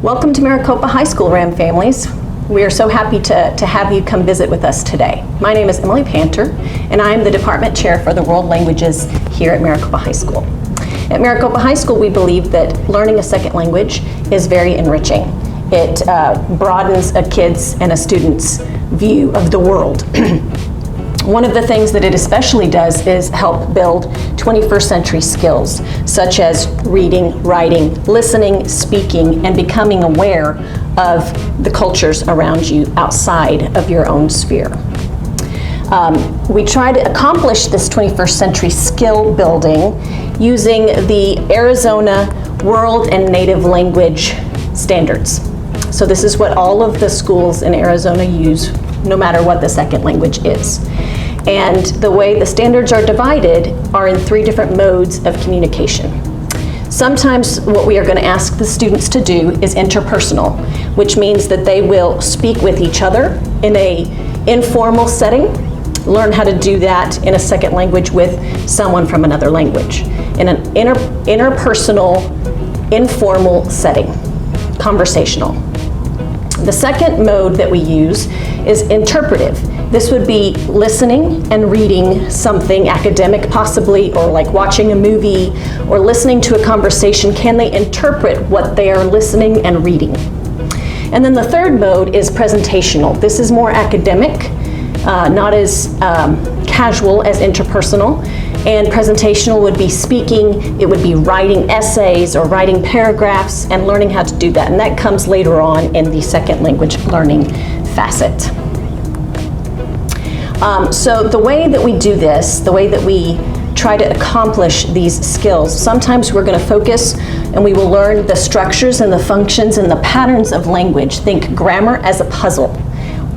Welcome to Maricopa High School, RAM families. We are so happy to have you come visit with us today. My name is Emily Panter, and I am the Department Chair for the World Languages here at Maricopa High School. At Maricopa High School, we believe that learning a second language is very enriching. It broadens a kid's and a student's view of the world. One of the things that it especially does is help build 21st century skills, such as reading, writing, listening, speaking, and becoming aware of the cultures around you outside of your own sphere. We try to accomplish this 21st century skill building using the Arizona World and Native Language Standards. So this is what all of the schools in Arizona use, no matter what the second language is. And the way the standards are divided are in 3 different modes of communication. Sometimes what we are going to ask the students to do is interpersonal, which means that they will speak with each other in an informal setting, learn how to do that in a second language with someone from another language, in an interpersonal, informal setting, conversational. The second mode that we use is interpretive. This would be listening and reading something academic possibly, or like watching a movie or listening to a conversation. Can they interpret what they are listening and reading? And then the third mode is presentational. This is more academic, not as casual as interpersonal. And presentational would be speaking, it would be writing essays or writing paragraphs and learning how to do that. And that comes later on in the second language learning facet. So the way that we do this, the way that we try to accomplish these skills, sometimes we're going to focus and we will learn the structures and the functions and the patterns of language. Think grammar as a puzzle.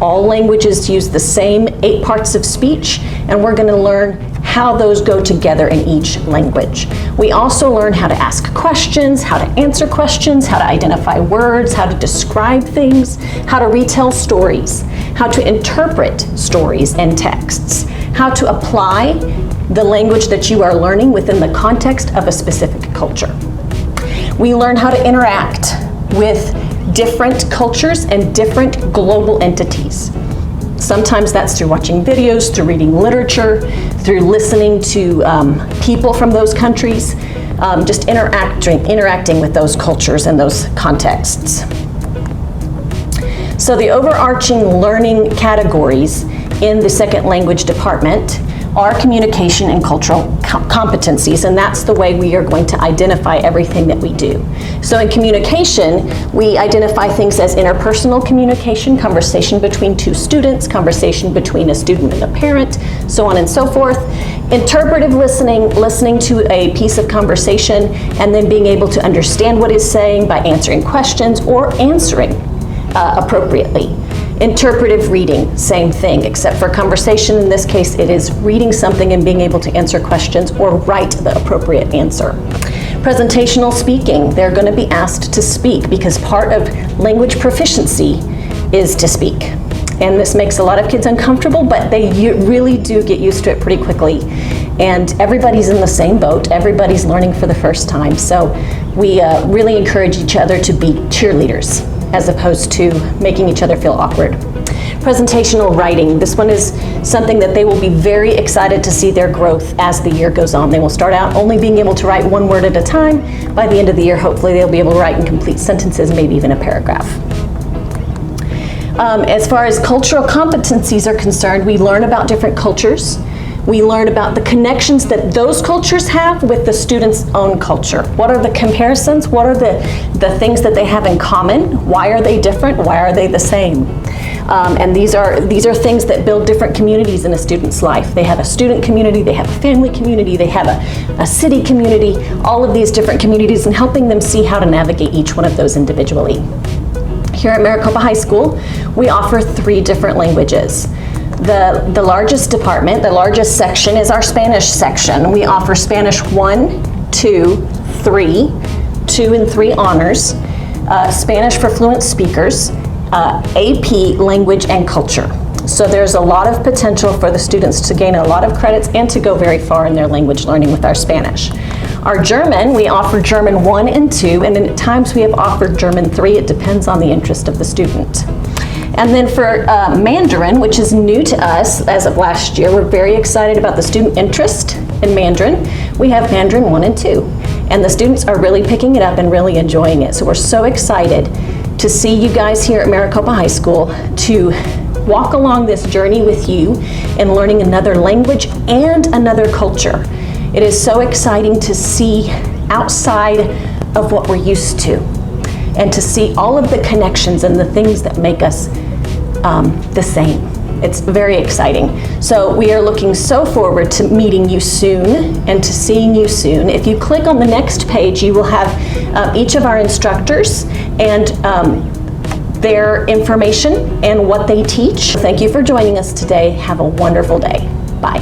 All languages use the same 8 parts of speech, and we're going to learn how those go together in each language. We also learn how to ask questions, how to answer questions, how to identify words, how to describe things, how to retell stories, how to interpret stories and texts, how to apply the language that you are learning within the context of a specific culture. We learn how to interact with different cultures and different global entities. Sometimes that's through watching videos, through reading literature, through listening to people from those countries, just interacting with those cultures and those contexts. So the overarching learning categories in the second language department are communication and cultural competencies, and that's the way we are going to identify everything that we do. So in communication, we identify things as interpersonal communication, conversation between 2 students, conversation between a student and a parent, so on and so forth. Interpretive listening, listening to a piece of conversation and then being able to understand what it's saying by answering questions or answering appropriately. Interpretive reading, same thing, except for conversation. In this case, it is reading something and being able to answer questions or write the appropriate answer. Presentational speaking, they're going to be asked to speak because part of language proficiency is to speak. And this makes a lot of kids uncomfortable, but they really do get used to it pretty quickly. And everybody's in the same boat. Everybody's learning for the first time. So we really encourage each other to be cheerleaders, as opposed to making each other feel awkward. Presentational writing. This one is something that they will be very excited to see their growth as the year goes on. They will start out only being able to write 1 word at a time. By the end of the year, hopefully they'll be able to write in complete sentences, maybe even a paragraph. As far as cultural competencies are concerned, we learn about different cultures. We learn about the connections that those cultures have with the student's own culture. What are the comparisons? What are the things that they have in common? Why are they different? Why are they the same? And these are things that build different communities in a student's life. They have a student community, they have a family community, they have a city community, all of these different communities, and helping them see how to navigate each one of those individually. Here at Maricopa High School, we offer 3 different languages. The largest department, the largest section is our Spanish section. We offer Spanish 1, 2, 3, 2 and 3 honors, Spanish for fluent speakers, AP language and culture. So there's a lot of potential for the students to gain a lot of credits and to go very far in their language learning with our Spanish. Our German, we offer German 1 and 2, and then at times we have offered German 3. It depends on the interest of the student. And then for Mandarin, which is new to us as of last year, we're very excited about the student interest in Mandarin. We have Mandarin 1 and 2, and the students are really picking it up and really enjoying it. So we're so excited to see you guys here at Maricopa High School, to walk along this journey with you in learning another language and another culture. It is so exciting to see outside of what we're used to, and to see all of the connections and the things that make us the same. It's very exciting. So we are looking so forward to meeting you soon and to seeing you soon. If you click on the next page, you will have each of our instructors and their information and what they teach. Thank you for joining us today. Have a wonderful day. Bye.